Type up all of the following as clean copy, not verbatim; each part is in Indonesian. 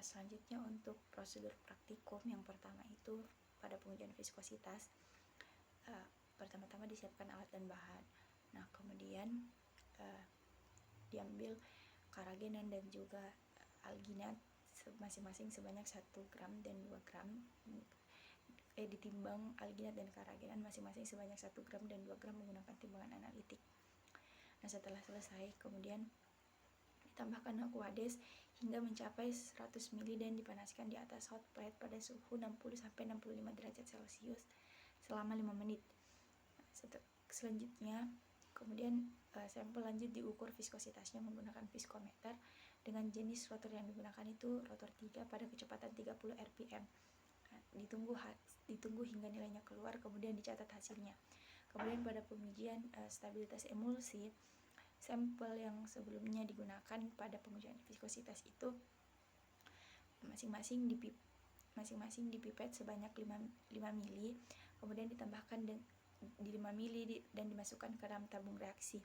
Selanjutnya untuk prosedur praktikum yang pertama itu pada pengujian viskositas, pertama-tama disiapkan alat dan bahan. Nah, kemudian diambil karagenan dan juga alginat masing-masing sebanyak 1 gram dan 2 gram. Ditimbang alginat dan karagenan masing-masing sebanyak 1 gram dan 2 gram menggunakan timbangan analitik. Nah, setelah selesai kemudian ditambahkan aquades hingga mencapai 100 ml dan dipanaskan di atas hot plate pada suhu 60-65 derajat Celcius selama 5 menit. Selanjutnya kemudian sampel lanjut diukur viskositasnya menggunakan viskometer dengan jenis rotor yang digunakan itu rotor 3 pada kecepatan 30 rpm. Ditunggu hingga nilainya keluar, kemudian dicatat hasilnya. Kemudian pada pengujian stabilitas emulsi, sampel yang sebelumnya digunakan pada pengujian viskositas itu masing-masing dipipet sebanyak 5 mili, kemudian ditambahkan di 5 mili dan dimasukkan ke dalam tabung reaksi.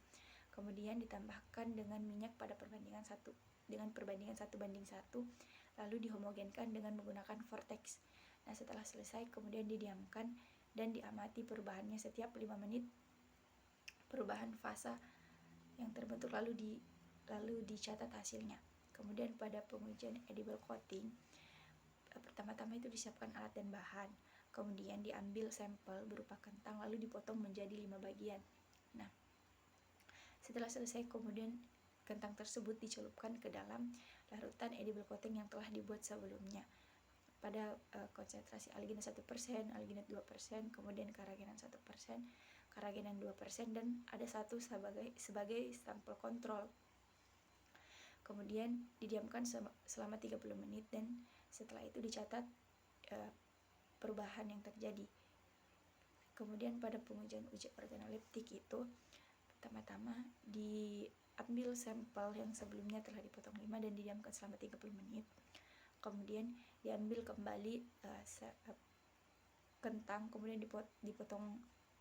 Kemudian ditambahkan dengan minyak pada perbandingan 1 banding 1, lalu dihomogenkan dengan menggunakan vortex. Nah, setelah selesai kemudian didiamkan dan diamati perubahannya setiap 5 menit, perubahan fasa yang terbentuk lalu dicatat hasilnya. Kemudian pada pengujian edible coating, pertama-tama itu disiapkan alat dan bahan, kemudian diambil sampel berupa kentang lalu dipotong menjadi 5 bagian. Nah, setelah selesai kemudian kentang tersebut dicelupkan ke dalam larutan edible coating yang telah dibuat sebelumnya pada konsentrasi alginat 1%, alginat 2%, kemudian karagenan 1%, karagenan 2%, dan ada 1 sebagai sampel kontrol. Kemudian didiamkan selama 30 menit dan setelah itu dicatat perubahan yang terjadi. Kemudian pada pengujian uji organoleptik itu pertama-tama diambil sampel yang sebelumnya telah dipotong 5 dan didiamkan selama 30 menit. Kemudian diambil kembali kentang, kemudian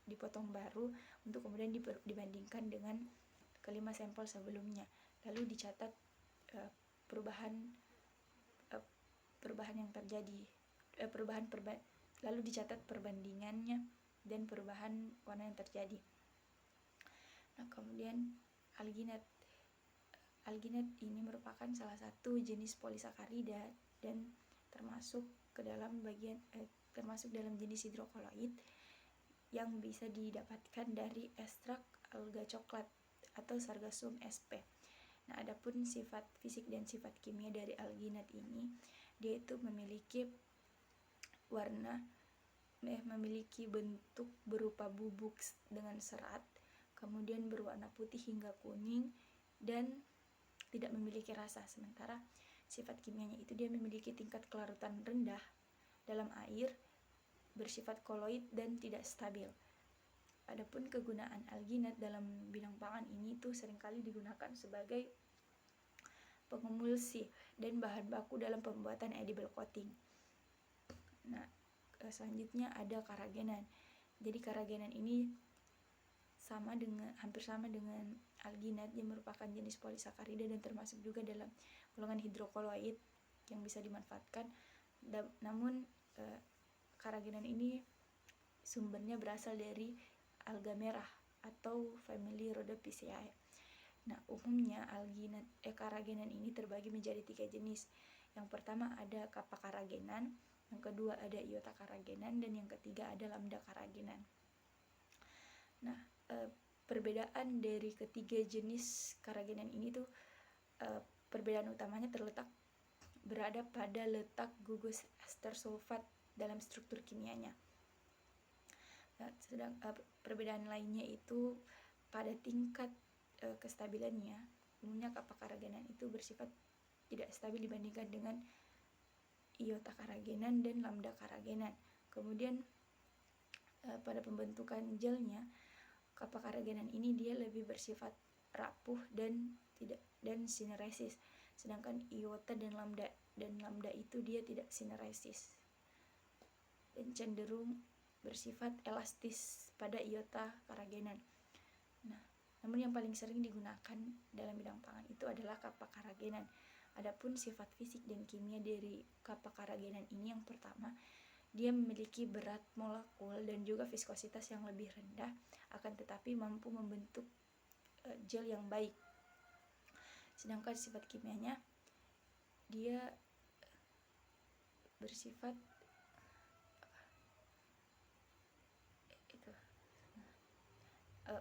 dipotong baru untuk kemudian dibandingkan dengan kelima sampel sebelumnya. Lalu dicatat perubahan yang terjadi, lalu dicatat perbandingannya dan perubahan warna yang terjadi. Nah, kemudian alginat ini merupakan salah satu jenis polisakarida dan termasuk dalam jenis hidrokoloid yang bisa didapatkan dari ekstrak alga coklat atau Sargassum sp. Nah, adapun sifat fisik dan sifat kimia dari alginat ini, dia itu memiliki bentuk berupa bubuk dengan serat, kemudian berwarna putih hingga kuning dan tidak memiliki rasa. Sementara sifat kimianya itu dia memiliki tingkat kelarutan rendah dalam air, bersifat koloid dan tidak stabil. Adapun kegunaan alginat dalam bidang pangan ini tuh seringkali digunakan sebagai pengemulsi dan bahan baku dalam pembuatan edible coating. Nah, selanjutnya ada karagenan. Jadi karagenan ini hampir sama dengan alginat, yang merupakan jenis polisakarida dan termasuk juga dalam golongan hidrokoloid yang bisa dimanfaatkan. Namun karagenan ini sumbernya berasal dari alga merah atau famili Rhodophyceae. Nah, umumnya karagenan ini terbagi menjadi 3 jenis. Yang pertama ada kappa karagenan, yang kedua ada iota karagenan, dan yang ketiga ada lambda karagenan. Nah, perbedaan dari ketiga jenis karagenan ini tuh perbedaan utamanya berada pada letak gugus ester sulfat dalam struktur kimianya. Nah, perbedaan lainnya itu pada tingkat kestabilannya. Umumnya kappa karagenan itu bersifat tidak stabil dibandingkan dengan iota karagenan dan lambda karagenan. Kemudian pada pembentukan gelnya, kappa karagenan ini dia lebih bersifat rapuh dan sineresis, sedangkan iota dan lambda itu dia tidak sineresis dan cenderung bersifat elastis pada iota karagenan. Nah, namun yang paling sering digunakan dalam bidang pangan itu adalah kappa karagenan. Adapun sifat fisik dan kimia dari kappa karagenan ini, yang pertama, dia memiliki berat molekul dan juga viskositas yang lebih rendah, akan tetapi mampu membentuk gel yang baik. Sedangkan sifat kimianya, dia bersifat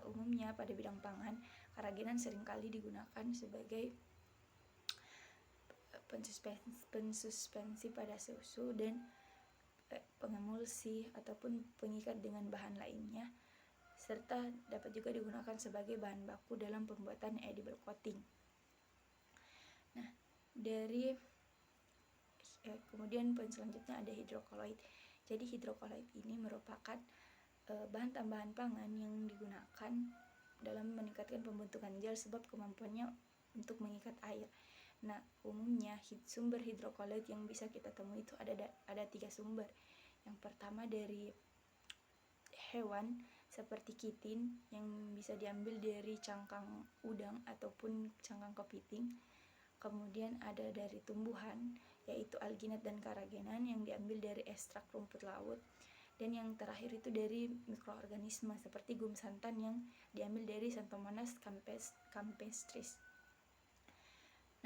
umumnya pada bidang pangan, karagenan seringkali digunakan sebagai pensuspensi pada susu dan pengemulsi ataupun pengikat dengan bahan lainnya, serta dapat juga digunakan sebagai bahan baku dalam pembuatan edible coating. Nah, kemudian poin selanjutnya ada hidrokoloid. Jadi hidrokoloid ini merupakan bahan tambahan pangan yang digunakan dalam meningkatkan pembentukan gel sebab kemampuannya untuk mengikat air. Nah, umumnya sumber hidrokoloid yang bisa kita temui itu ada 3 sumber. Yang pertama dari hewan seperti kitin yang bisa diambil dari cangkang udang ataupun cangkang kepiting. Kemudian ada dari tumbuhan yaitu alginat dan karagenan yang diambil dari ekstrak rumput laut. Dan yang terakhir itu dari mikroorganisme seperti gum santan yang diambil dari Xanthomonas campestris.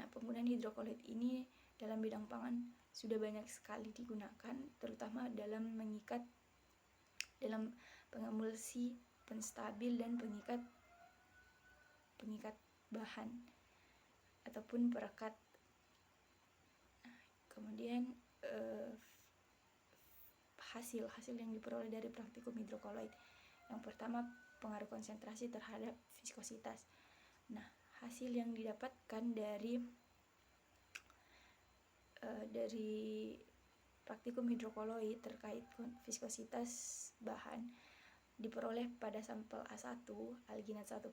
Nah, penggunaan hidrokoloid ini dalam bidang pangan sudah banyak sekali digunakan, terutama dalam mengikat, dalam pengemulsi, penstabil, dan pengikat bahan ataupun perekat. Kemudian hasil yang diperoleh dari praktikum hidrokoloid. Yang pertama, pengaruh konsentrasi terhadap viskositas. Nah, hasil yang didapatkan dari praktikum hidrokoloid terkait viskositas bahan diperoleh pada sampel A1 alginat 1%,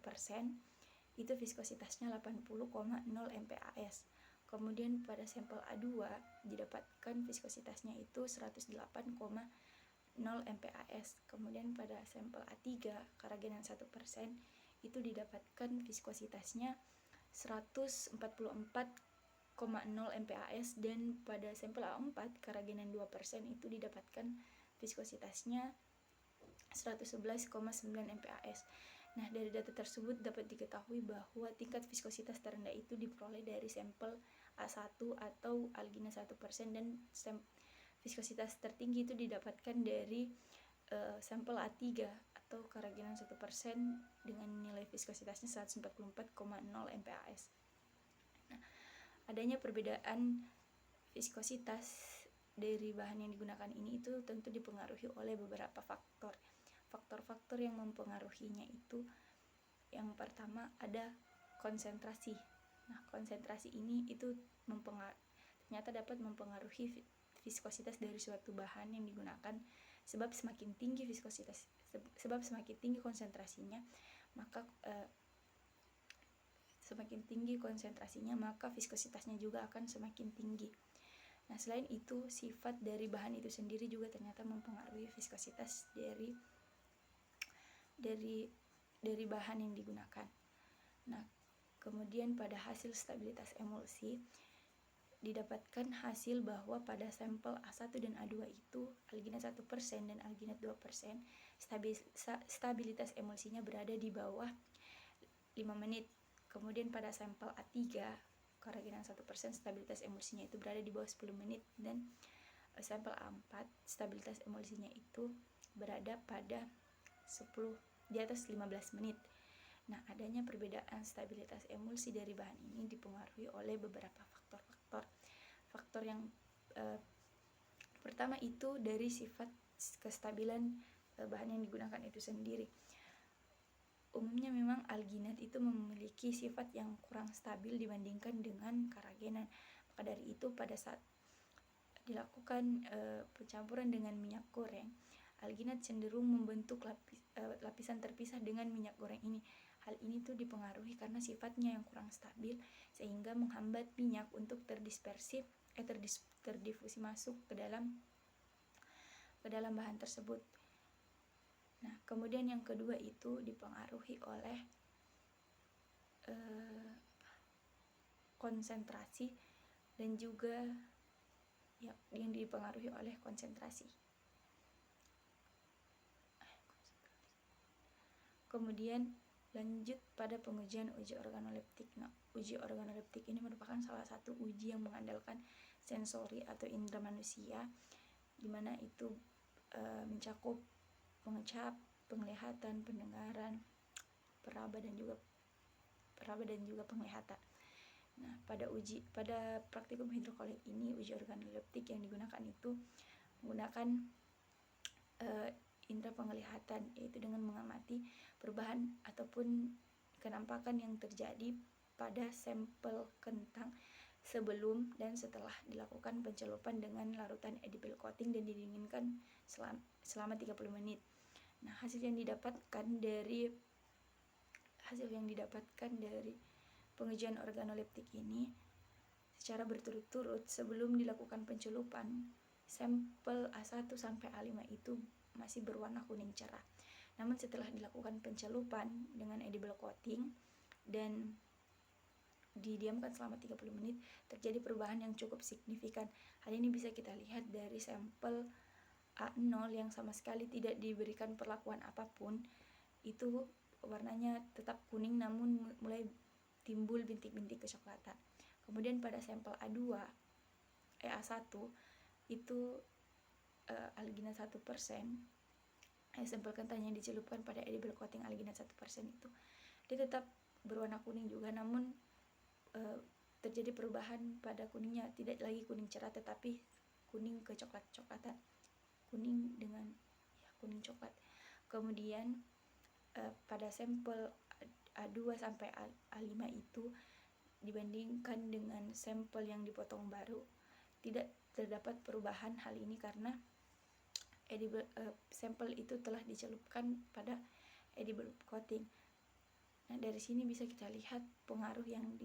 itu viskositasnya 80,0 MPa/s. Kemudian pada sampel A2 didapatkan viskositasnya itu 108,0 MPa/s. Kemudian pada sampel A3 karagenan 1% itu didapatkan viskositasnya 144,0 MPa/s, dan pada sampel A4 karagenan 2% itu didapatkan viskositasnya 111,9 MPa/s. Nah, dari data tersebut dapat diketahui bahwa tingkat viskositas terendah itu diperoleh dari sampel A1 atau alginat 1%, dan viskositas tertinggi itu didapatkan dari sampel A3 atau karagenan 1% dengan nilai viskositasnya 144,0 MPa/s. Nah, adanya perbedaan viskositas dari bahan yang digunakan ini itu tentu dipengaruhi oleh beberapa faktor. Faktor-faktor yang mempengaruhinya itu, yang pertama ada konsentrasi. Nah, konsentrasi ini itu ternyata dapat mempengaruhi viskositas dari suatu bahan yang digunakan, sebab semakin tinggi konsentrasinya, maka viskositasnya juga akan semakin tinggi. Nah, selain itu, sifat dari bahan itu sendiri juga ternyata mempengaruhi viskositas dari bahan yang digunakan. Nah, kemudian pada hasil stabilitas emulsi didapatkan hasil bahwa pada sampel A1 dan A2 itu alginat 1% dan alginat 2%, stabilitas emulsinya berada di bawah 5 menit. Kemudian pada sampel A3 karagenan 1% stabilitas emulsinya itu berada di bawah 10 menit, dan sampel A4 stabilitas emulsinya itu berada pada di atas 15 menit. Nah, adanya perbedaan stabilitas emulsi dari bahan ini dipengaruhi oleh beberapa faktor. Faktor yang pertama itu dari sifat kestabilan bahan yang digunakan itu sendiri. Umumnya memang alginat itu memiliki sifat yang kurang stabil dibandingkan dengan karagenan. Maka dari itu pada saat dilakukan pencampuran dengan minyak goreng, alginat cenderung membentuk lapisan terpisah dengan minyak goreng ini. Hal ini tuh dipengaruhi karena sifatnya yang kurang stabil, sehingga menghambat minyak untuk terdifusi masuk ke dalam bahan tersebut. Nah, kemudian yang kedua itu dipengaruhi oleh konsentrasi dan juga yang dipengaruhi oleh konsentrasi. Kemudian lanjut pada pengujian uji organoleptik. Nah, uji organoleptik ini merupakan salah satu uji yang mengandalkan sensori atau indera manusia, di mana itu mencakup mengecap, penglihatan, pendengaran, peraba dan juga penglihatan. Nah, pada praktikum hidrokolit ini, uji organoleptik yang digunakan itu menggunakan indera penglihatan, yaitu dengan mengamati perubahan ataupun kenampakan yang terjadi pada sampel kentang sebelum dan setelah dilakukan pencelupan dengan larutan edible coating dan didinginkan selama 30 menit. Nah, hasil yang didapatkan dari pengujian organoleptik ini secara berturut-turut sebelum dilakukan pencelupan, sampel A1 sampai A5 itu masih berwarna kuning cerah. Namun setelah dilakukan pencelupan dengan edible coating dan didiamkan selama 30 menit, terjadi perubahan yang cukup signifikan. Hal ini bisa kita lihat dari sampel A0 yang sama sekali tidak diberikan perlakuan apapun, itu warnanya tetap kuning namun mulai timbul bintik-bintik kecoklatan. Kemudian pada sampel A1 itu alginat 1%, sampel kentang yang dicelupkan pada edible coating alginat 1% itu dia tetap berwarna kuning juga, namun terjadi perubahan pada kuningnya, tidak lagi kuning cerah tetapi kuning kecoklat-coklatan, kuning dengan kuning coklat. Kemudian pada sampel A2 sampai A5 itu dibandingkan dengan sampel yang dipotong baru tidak terdapat perubahan. Hal ini karena sampel itu telah dicelupkan pada edible coating. Nah, dari sini bisa kita lihat pengaruh yang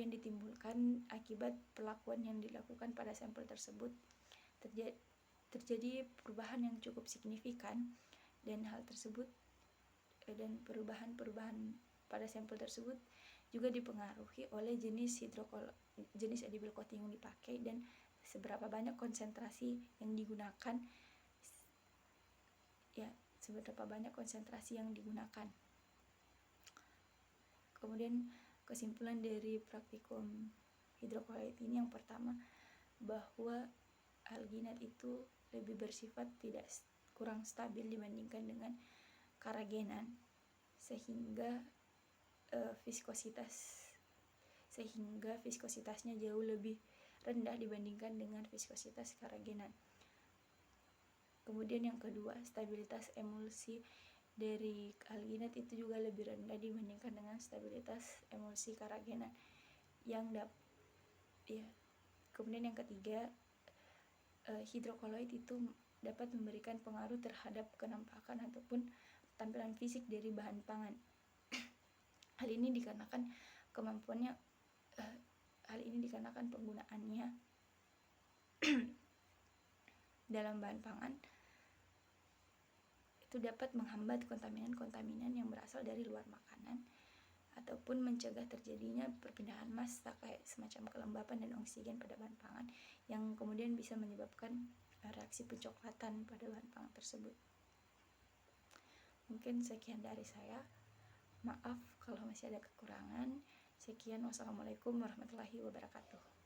ditimbulkan akibat perlakuan yang dilakukan pada sampel tersebut. Terjadi perubahan yang cukup signifikan, dan hal tersebut dan perubahan pada sampel tersebut juga dipengaruhi oleh jenis edible coating yang dipakai dan seberapa banyak konsentrasi yang digunakan. Kemudian kesimpulan dari praktikum hidrokolit ini, yang pertama, bahwa alginat itu lebih bersifat kurang stabil dibandingkan dengan karagenan, sehingga viskositasnya jauh lebih rendah dibandingkan dengan viskositas karagenan. Kemudian yang kedua, stabilitas emulsi dari alginat itu juga lebih rendah dibandingkan dengan stabilitas emulsi karagenan Kemudian yang ketiga, hidrokoloid itu dapat memberikan pengaruh terhadap kenampakan ataupun tampilan fisik dari bahan pangan. Hal ini dikarenakan penggunaannya dalam bahan pangan itu dapat menghambat kontaminan-kontaminan yang berasal dari luar makanan ataupun mencegah terjadinya perpindahan massa kayak semacam kelembapan dan oksigen pada bahan pangan, yang kemudian bisa menyebabkan reaksi pencoklatan pada bahan pangan tersebut. Mungkin sekian dari saya. Maaf kalau masih ada kekurangan. Sekian, wassalamualaikum warahmatullahi wabarakatuh.